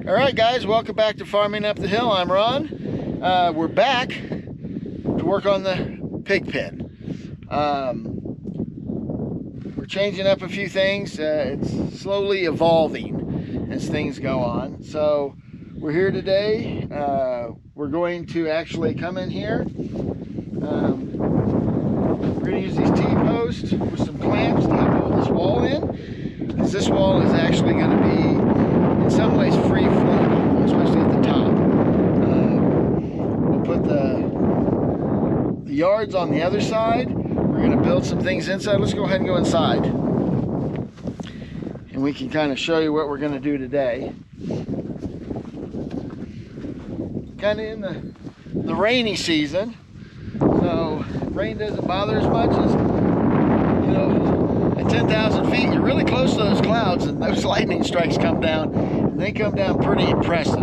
All right, guys, welcome back to Farming Up the Hill. I'm Ron. We're back to work on the pig pen. We're changing up a few things. It's slowly evolving as things go on. So we're here today. We're going to actually come in here. We're going to use these T-posts with some clamps to help hold this wall in, because this wall is actually going to be in some ways free floating, especially at the top. We'll put the yards on the other side. We're going to build some things inside. Let's go ahead and go inside, and we can kind of show you what we're going to do today. Kind of in the rainy season, so rain doesn't bother as much as, you know, at 10,000 feet, you're really close to those clouds, and those lightning strikes come down, and they come down pretty impressive. So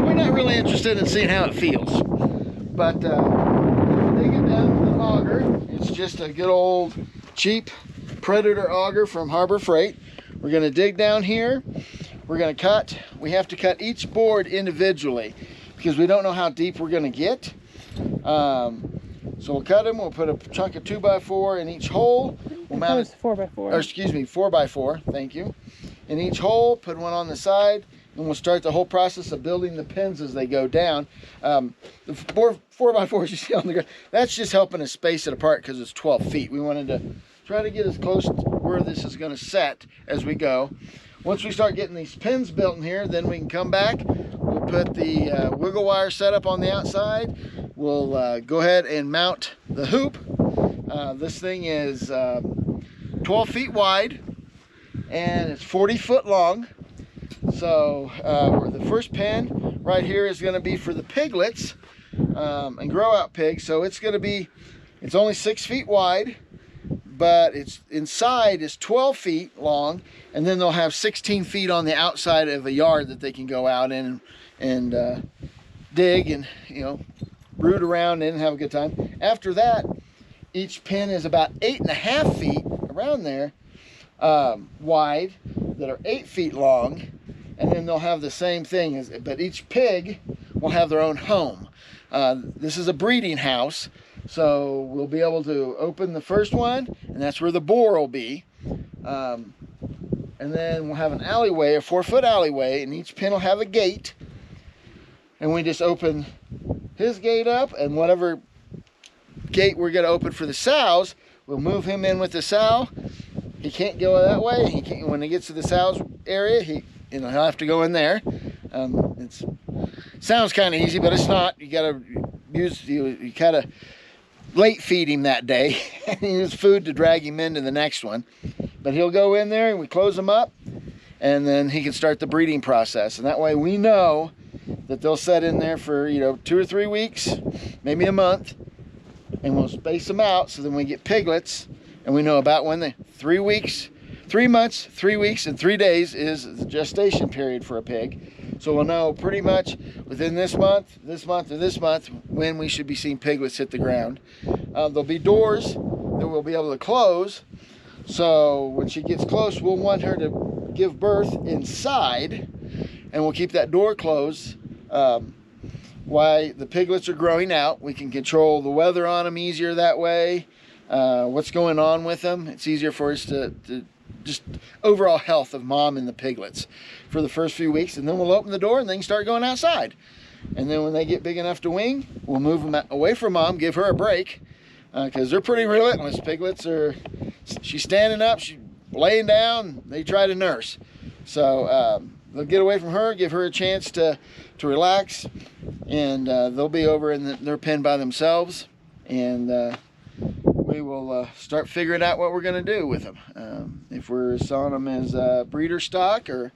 we're not really interested in seeing how it feels, but dig it down with an auger. It's just a good old cheap Predator auger from Harbor Freight. We're going to dig down here. We're going to cut. We have to cut each board individually because we don't know how deep we're going to get. So we'll cut them. We'll put a chunk of 2x4 in each hole. We'll mount it 4x4. Or excuse me, 4x4. Thank you. In each hole, put one on the side, and we'll start the whole process of building the pins as they go down. The 4x4s you see on the ground, that's just helping us space it apart because it's 12 feet. We wanted to try to get as close to where this is going to set as we go. Once we start getting these pins built in here, then we can come back. We'll put the wiggle wire setup on the outside. We'll go ahead and mount the hoop. This thing is 12 feet wide and it's 40 foot long. So the first pen right here is going to be for the piglets and grow out pigs. So it's only 6 feet wide, but it's inside is 12 feet long, and then they'll have 16 feet on the outside of a yard that they can go out in and dig and, you know, root around in and have a good time. After that, each pin is about 8.5 feet around there wide, that are 8 feet long, and then they'll have the same thing, but each pig will have their own home. This is a breeding house, so we'll be able to open the first one, and that's where the boar will be. And then we'll have an alleyway, a 4-foot alleyway, and each pen will have a gate. And we just open his gate up, and whatever gate we're going to open for the sows, we'll move him in with the sow. He can't go that way. He can't, when he gets to the sows area, he'll have to go in there. It sounds kind of easy, but it's not. You got to you kind of late feed him that day and use food to drag him into the next one. But he'll go in there, and we close him up, and then he can start the breeding process. And that way we know that they'll set in there for, you know, 2 or 3 weeks, maybe a month, and we'll space them out so then we get piglets, and we know about when the 3 months, 3 weeks, and 3 days is the gestation period for a pig. So we'll know pretty much within this month, or this month, when we should be seeing piglets hit the ground. There'll be doors that we'll be able to close. So when she gets close, we'll want her to give birth inside, and we'll keep that door closed while the piglets are growing out. We can control the weather on them easier that way. What's going on with them. It's easier for us to just overall health of mom and the piglets for the first few weeks, and then we'll open the door and they can start going outside. And then when they get big enough to wing, we'll move them away from mom, give her a break, because they're pretty relentless. Piglets she's standing up, she's laying down, they try to nurse. So they'll get away from her, give her a chance to relax, and they'll be over in their pen by themselves, and we will start figuring out what we're going to do with them. If we're selling them as breeder stock or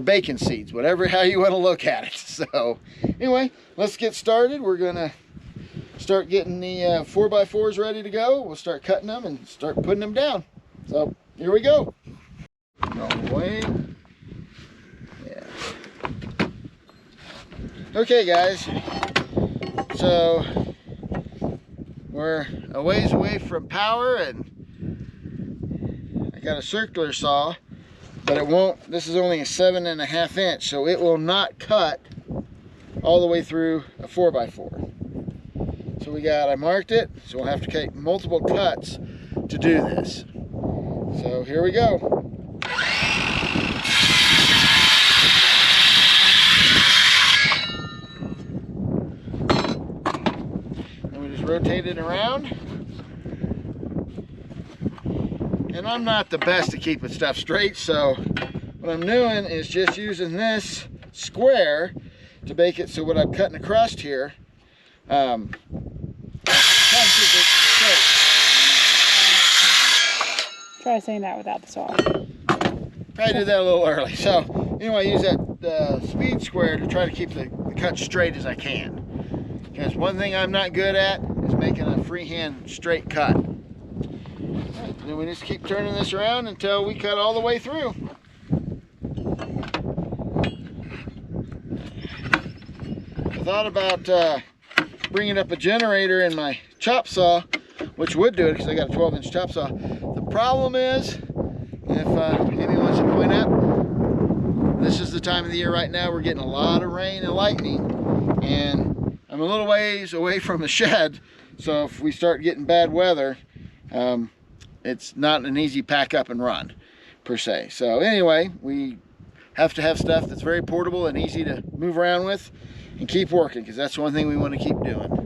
bacon seeds, how you want to look at it. So anyway, let's get started. We're going to start getting the 4x4s ready to go. We'll start cutting them and start putting them down. So here we go. Away. Yeah. Okay, guys. So we're a ways away from power, and I got a circular saw but it won't. This is only a 7.5 inch, so it will not cut all the way through a 4x4. So I marked it, so we'll have to take multiple cuts to do this. So here we go. And we just rotate it around. And I'm not the best at keeping stuff straight, so what I'm doing is just using this square to make it so what I'm cutting across here Try saying that without the saw. Probably did that a little early. So anyway, I use that speed square to try to keep the cut straight as I can. Because one thing I'm not good at is making a freehand straight cut. Right, then we just keep turning this around until we cut all the way through. I thought about bringing up a generator in my chop saw, which would do it because I got a 12-inch chop saw. The problem is, if Amy wants to point out, this is the time of the year right now we're getting a lot of rain and lightning, and I'm a little ways away from the shed, so if we start getting bad weather, it's not an easy pack up and run per se. So anyway, we have to have stuff that's very portable and easy to move around with and keep working, because that's one thing we want to keep doing.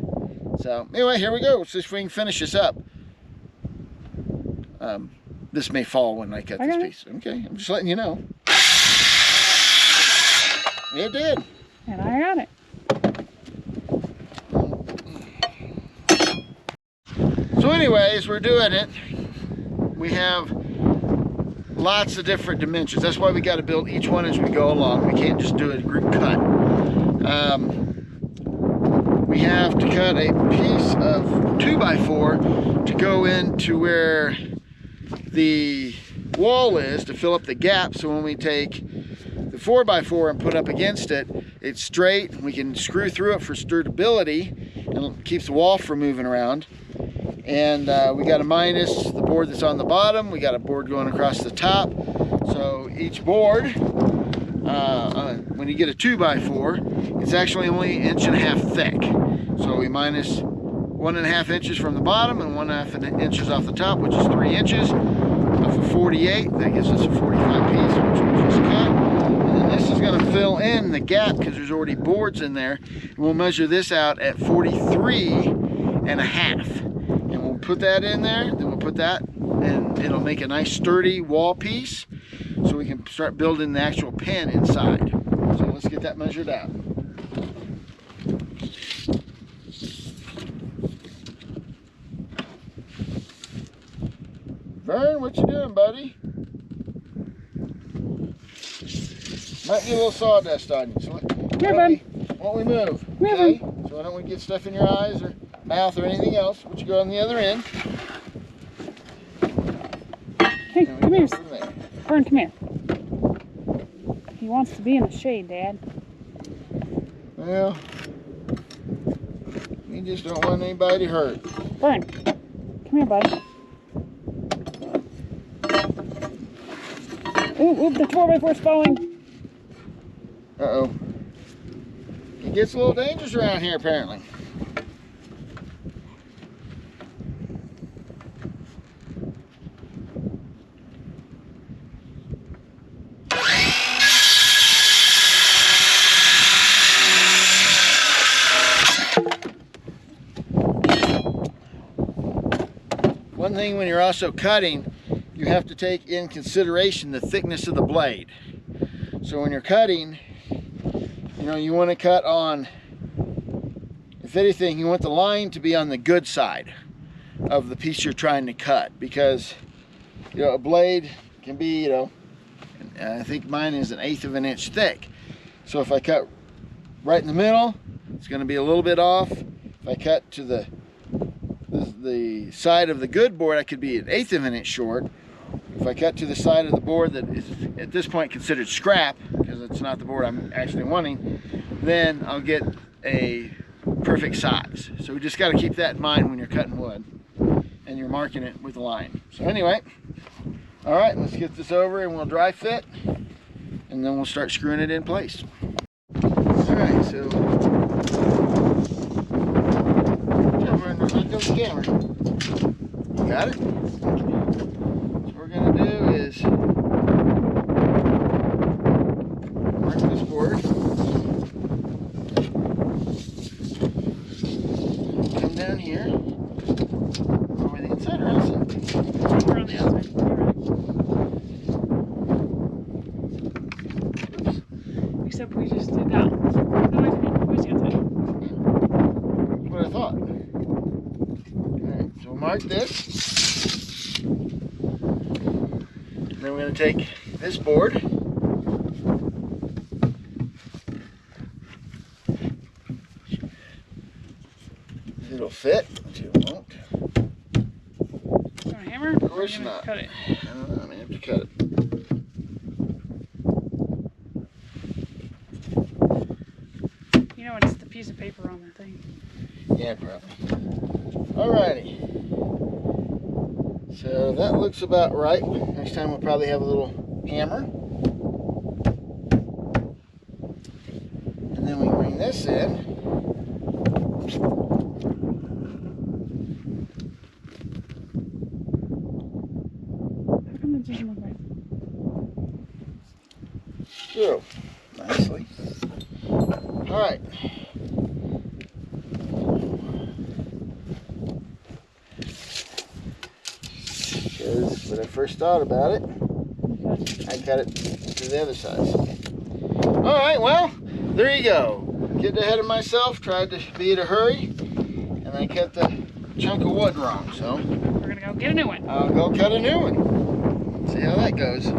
So anyway, here we go. Let's see if we can finish this up. This may fall when I cut this piece. Okay, I'm just letting you know. It did. And I got it. So anyways, we're doing it. We have lots of different dimensions. That's why we got to build each one as we go along. We can't just do a group cut. We have to cut a piece of 2x4 to go into where the wall is to fill up the gap, so when we take the 4x4 and put up against it, it's straight. We can screw through it for sturability and it keeps the wall from moving around. And we got a minus the board that's on the bottom. We got a board going across the top. So each board, when you get a 2x4, it's actually only 1.5 inches thick. So we minus 1.5 inches from the bottom and 1.5 inches off the top, which is 3 inches. Off of 48, that gives us a 45 piece, which we just cut. And then this is going to fill in the gap because there's already boards in there. And we'll measure this out at 43.5. And we'll put that in there, then we'll put that, and it'll make a nice sturdy wall piece so we can start building the actual pen inside. So let's get that measured out. Vern, what you doing, buddy? Might get a little sawdust on you. So why don't we move? Okay? So I don't want to get stuff in your eyes or mouth or anything else. But you go on the other end. Hey, come here. Vern, come here. He wants to be in the shade, Dad. Well, we just don't want anybody hurt. Vern, come here, buddy. Ooh, the 4x4's falling. Uh-oh. It gets a little dangerous around here, apparently. One thing when you're also cutting, you have to take in consideration the thickness of the blade. So when you're cutting, you know, you want to cut on, if anything, you want the line to be on the good side of the piece you're trying to cut, because, you know, a blade can be, you know, I think mine is 1/8 of an inch thick. So if I cut right in the middle, it's going to be a little bit off. If I cut to the side of the good board, I could be 1/8 of an inch short. If I cut to the side of the board that is at this point considered scrap, because it's not the board I'm actually wanting, then I'll get a perfect size. So we just got to keep that in mind when you're cutting wood and you're marking it with a line. So anyway, All right, let's get this over and we'll dry fit, and then we'll start screwing it in place. All right, so let go of the camera. You got it? What we're gonna do is mark this board. Come down here. Over the inside or outside? We're on the outside. Oops. Except we just did that. No, where's the outside? That's what I thought. Alright, so we'll mark this. Then we're going to take this board. It'll fit, but it won't. Want a hammer? Of course Or are you gonna not. Cut it. I don't know, I'm going to have to cut it. You know, it's the piece of paper on the thing. Yeah, probably. Alrighty. So that looks about right. Next time we'll probably have a little hammer. And then we bring this in. How come it doesn't look right? Through nicely. Alright. Because when I first thought about it, I cut it to the other side. Alright, well, there you go. Getting ahead of myself, tried to be in a hurry, and I cut the chunk of wood wrong, so We're gonna go get a new one. I'll go cut a new one. See how that goes.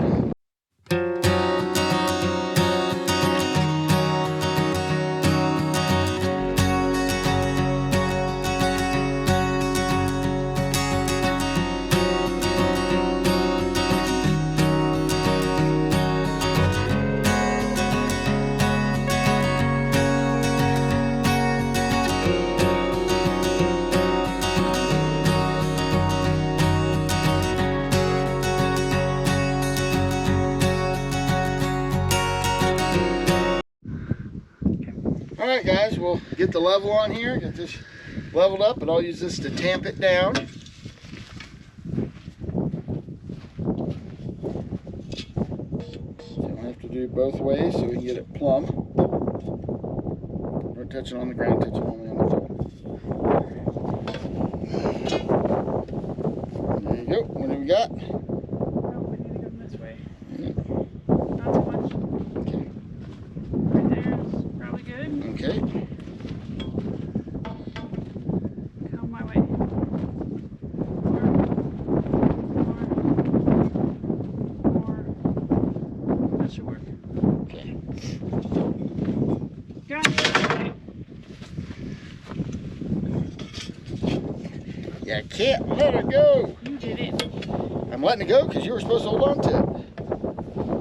Alright guys, we'll get the level on here, get this leveled up, and I'll use this to tamp it down. Don't have to do it both ways so we can get it plumb. Don't touch it on the ground, touch it only on the top. There you go. What do we got? Oh, we need to go this way. Yeah. Not too much. Okay. Right there is probably good. Okay. Come my way. More. That should work. Okay. Got it. Yeah, I can't let it go. You did it. I'm letting it go because you were supposed to hold on to it.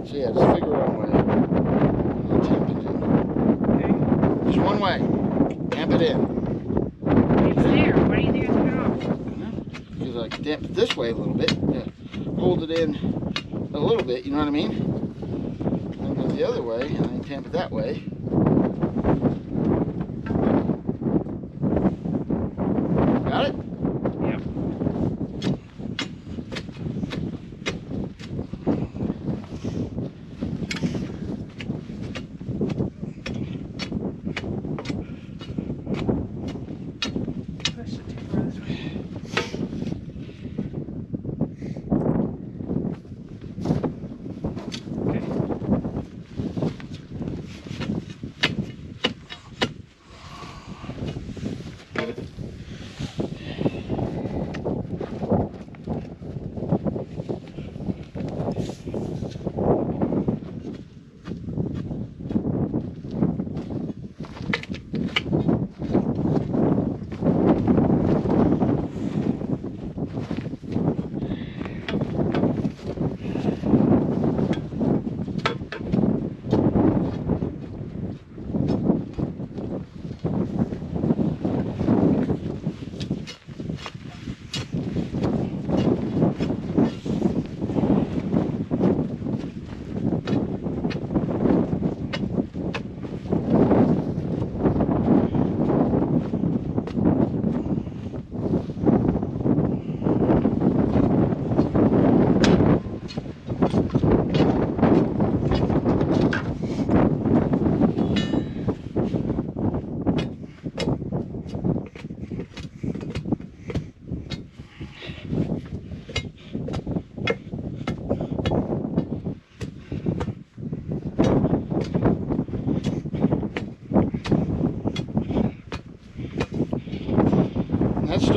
So yeah, just figure out one way. I'll tamp it in. Okay. Just one way. Tamp it in. It's there. Why do you think I took it off? Because I can tamp it this way a little bit. Yeah. Hold it in a little bit, you know what I mean? Then go the other way, and then tamp it that way. Got it? Yep. Push the tape over this way. Okay.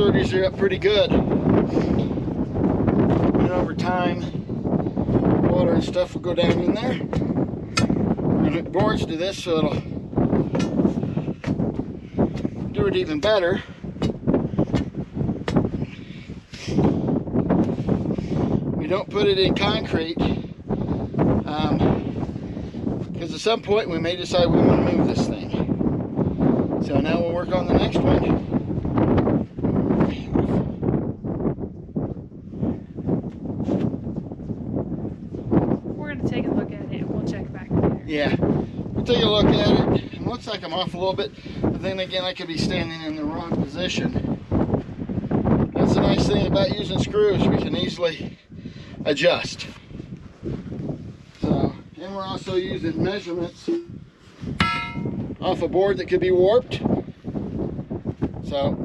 30s are up pretty good. And over time, water and stuff will go down in there. We're going to hook boards to this so it'll do it even better. We don't put it in concrete because at some point we may decide we want to move this thing. So now we'll work on the next one. We're going to take a look at it and we'll check back later. Yeah, we'll take a look at it. It looks like I'm off a little bit, but then again I could be standing in the wrong position. That's the nice thing about using screws, we can easily adjust. So, and we're also using measurements off a board that could be warped. So,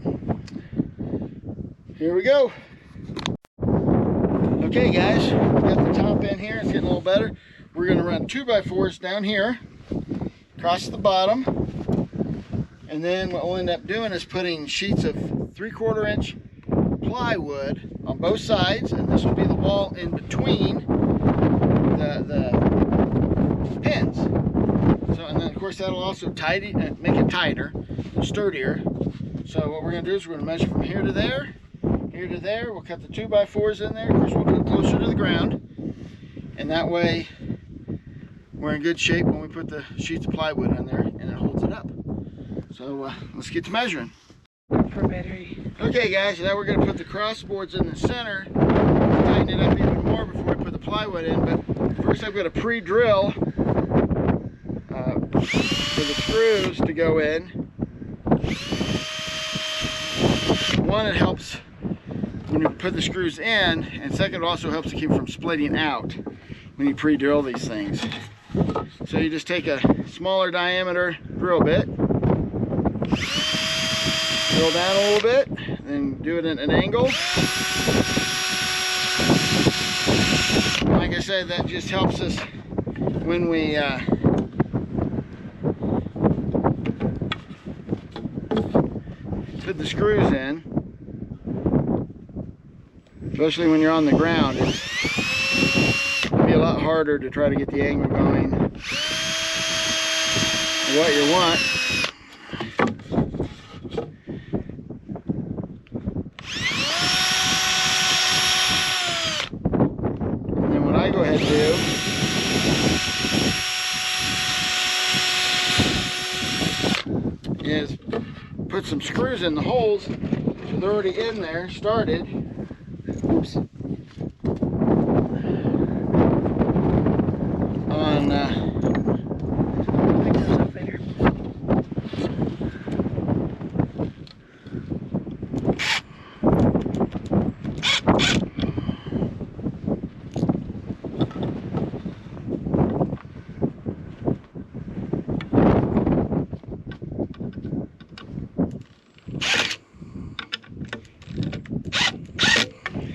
here we go. Okay guys, we got the top end here, it's getting a little better. We're going to run 2x4s down here, across the bottom, and then what we'll end up doing is putting sheets of 3/4 inch plywood on both sides, and this will be the wall in between the pins. So, and then of course that'll also make it tighter, sturdier. So what we're going to do is we're going to measure from here to there. Here to there, we'll cut the 2x4s in there. Of course, we'll do it closer to the ground, and that way we're in good shape when we put the sheets of plywood in there, and it holds it up. So let's get to measuring. For battery. Okay, guys, now we're going to put the cross boards in the center, tighten it up even more before we put the plywood in. But first, I've got to pre-drill for the screws to go in. One, it helps when you put the screws in, and second, it also helps to keep them from splitting out when you pre-drill these things. So you just take a smaller diameter drill bit, drill down a little bit, then do it at an angle. Like I said, that just helps us when we put the screws in. Especially when you're on the ground, it'll be a lot harder to try to get the angle going what you want. And then what I go ahead and do is put some screws in the holes, so they're already in there, started. Oops. On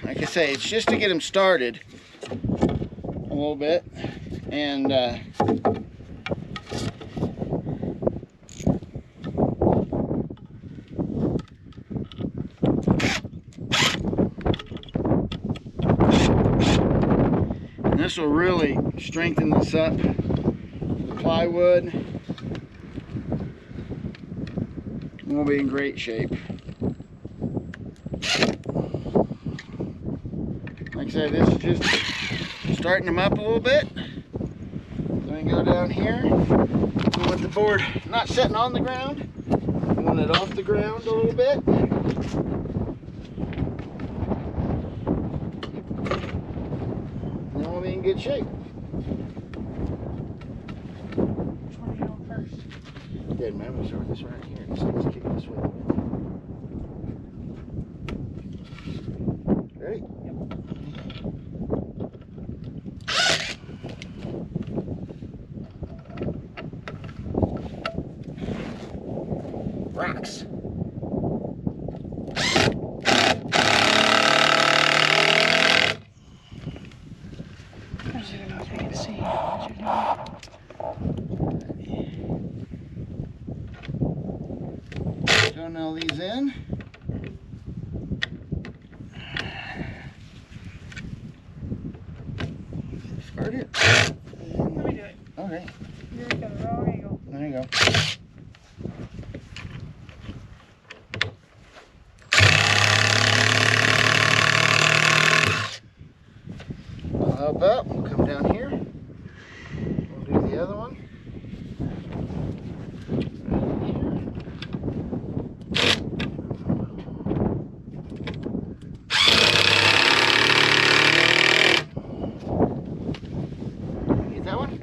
like I say, it's just to get them started a little bit, and this will really strengthen this up, the plywood, and we'll be in great shape. Like I said, this is just starting them up a little bit. Then we go down here. We want the board not sitting on the ground. We want it off the ground a little bit. And then we'll be in good shape. Which one are you doing first? Good, man. I'm going to start this right here. Just let's kick this way. Ready? Rocks. I don't even know if they can see what you're doing. Nail these in. go. I'll help out. We'll come down here. We'll do the other one. Get that one?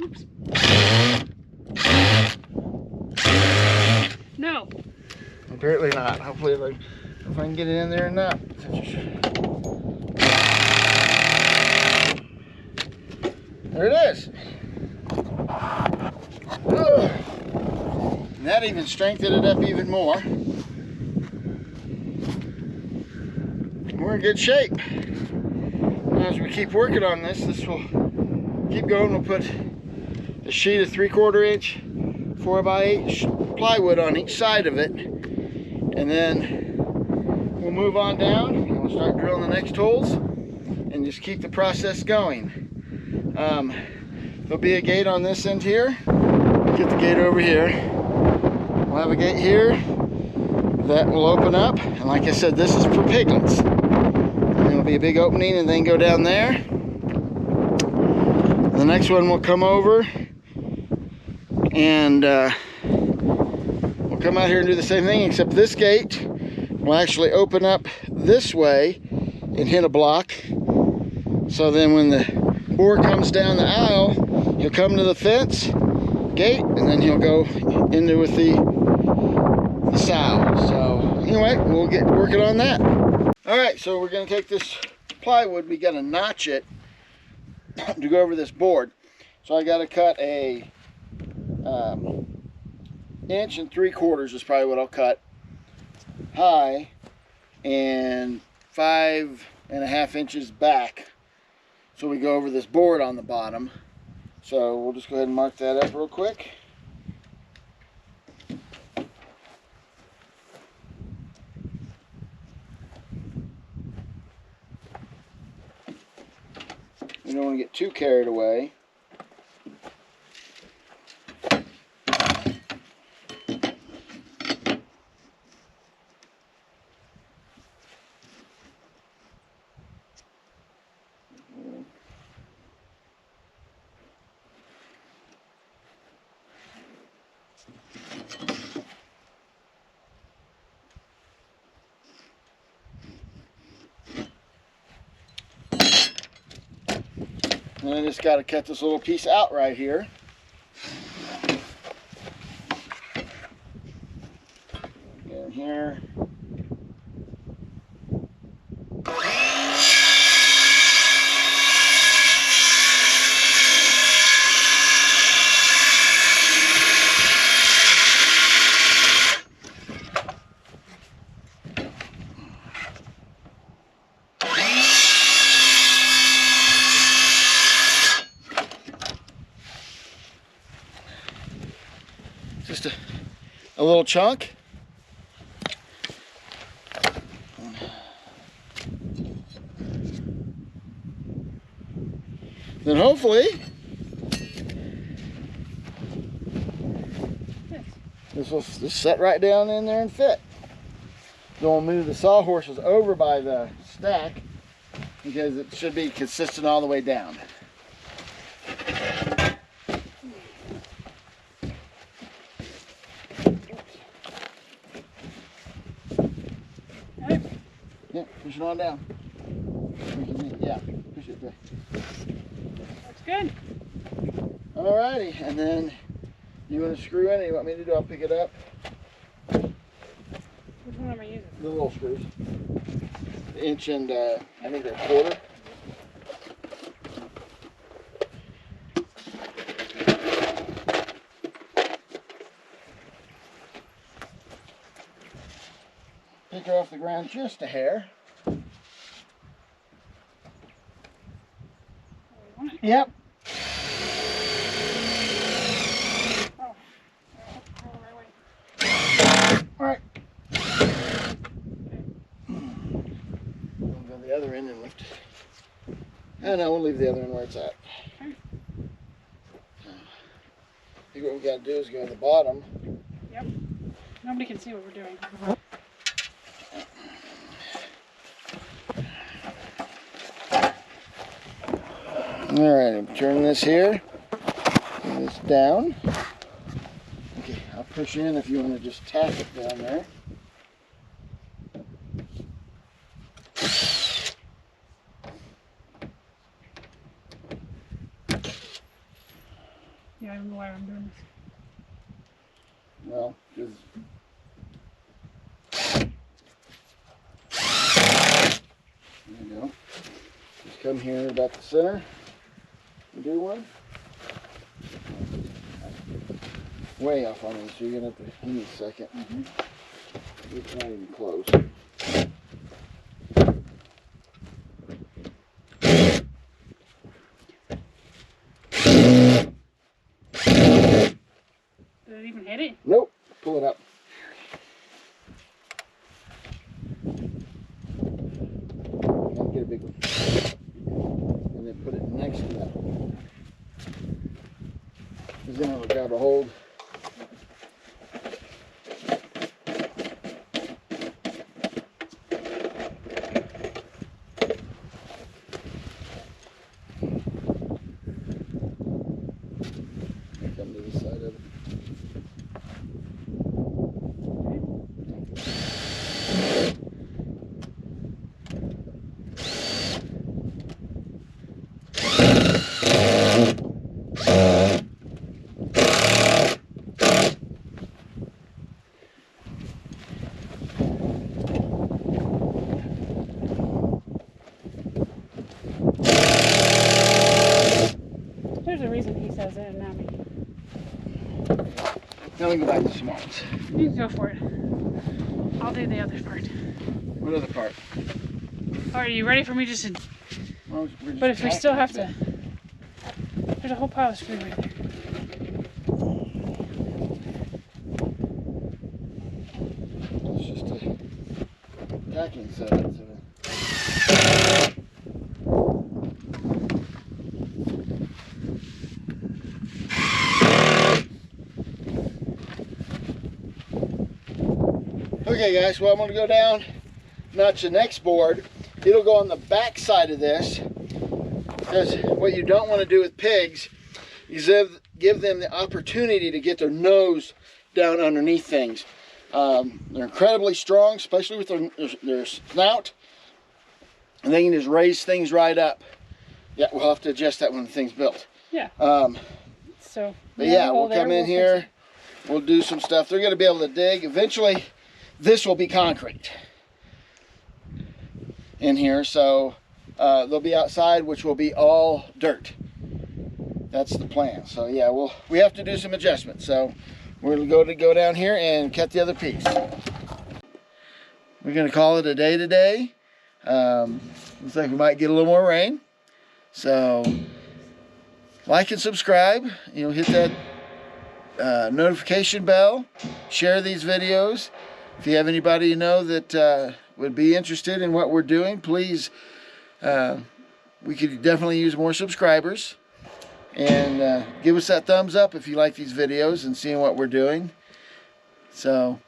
Oops. No. Apparently not. Hopefully, if I can get it in there or not. There it is. Ugh. And that even strengthened it up even more. We're in good shape. Now, as we keep working on this, this will keep going. We'll put a sheet of 3/4 inch 4x8 plywood on each side of it, and then we'll move on down and we'll start drilling the next holes and just keep the process going. There'll be a gate on this end here. Get the gate over here. We'll have a gate here that will open up, and like I said, this is for piglets. And there'll be a big opening and then go down there. The next one will come over and we'll come out here and do the same thing, except this gate will actually open up this way and hit a block. So then when the boar comes down the aisle, he'll come to the fence gate and then he'll go into with the sow. So anyway, we'll get working on that. All right, so we're gonna take this plywood, we gotta notch it to go over this board. So I gotta cut a 1 3/4 inches is probably what I'll cut high, and 5.5 inches back, so we go over this board on the bottom. So we'll just go ahead and mark that up real quick. We don't want to get too carried away. And I just got to cut this little piece out right here. And here. Just a little chunk. Then hopefully this will just set right down in there and fit. Then we'll move the sawhorses over by the stack because it should be consistent all the way down. Yeah, push it on down. Yeah, push it there. Looks good. Alrighty, and then you want to screw in it? You want me to do? I'll pick it up. Which one am I using? The little screws. The 1 and I think they're 1/4. Pick her off the ground just a hair. Yep. Oh. All right. the other end and lift. Oh no, we'll leave the other end where it's at. Okay. I think what we got to do is go to the bottom. Yep. Nobody can see what we're doing. All right, I'm turning this here. Turn this down. Okay, I'll push in if you want to just tap it down there. Yeah, I don't know why I'm doing this. Well, because there you go. Just come here about the center and do one. Way off on this, so you're gonna have to give me a second. It's not even close. Did it even hit it? Nope. Pull it up. And get a big one. And then put it next to that one. Because then it'll grab a hold. Come to the side of it. There's a reason he says it and not me. Now we go back to small ones. You can go for it. I'll do the other part. What other part? Are you ready for me just to... Well, we're just But if we still have tacking to... There's a whole pile of screw right there. It's just a tacking setup. Okay guys, well I'm going to go down, notch the next board. It'll go on the back side of this, because what you don't want to do with pigs is give them the opportunity to get their nose down underneath things. They're incredibly strong, especially with their snout, and they can just raise things right up. Yeah, we'll have to adjust that when the thing's built. Yeah. So. But yeah, we'll come in here, we'll do some stuff. They're going to be able to dig. Eventually, this will be concrete in here, so they'll be outside, which will be all dirt. That's the plan. So yeah, we have to do some adjustments. So we're going to go down here and cut the other piece. We're going to call it a day today. Looks like we might get a little more rain. So like and subscribe. You know, hit that notification bell. Share these videos. If you have anybody you know that would be interested in what we're doing, please, we could definitely use more subscribers. And give us that thumbs up if you like these videos and seeing what we're doing. So,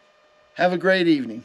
have a great evening.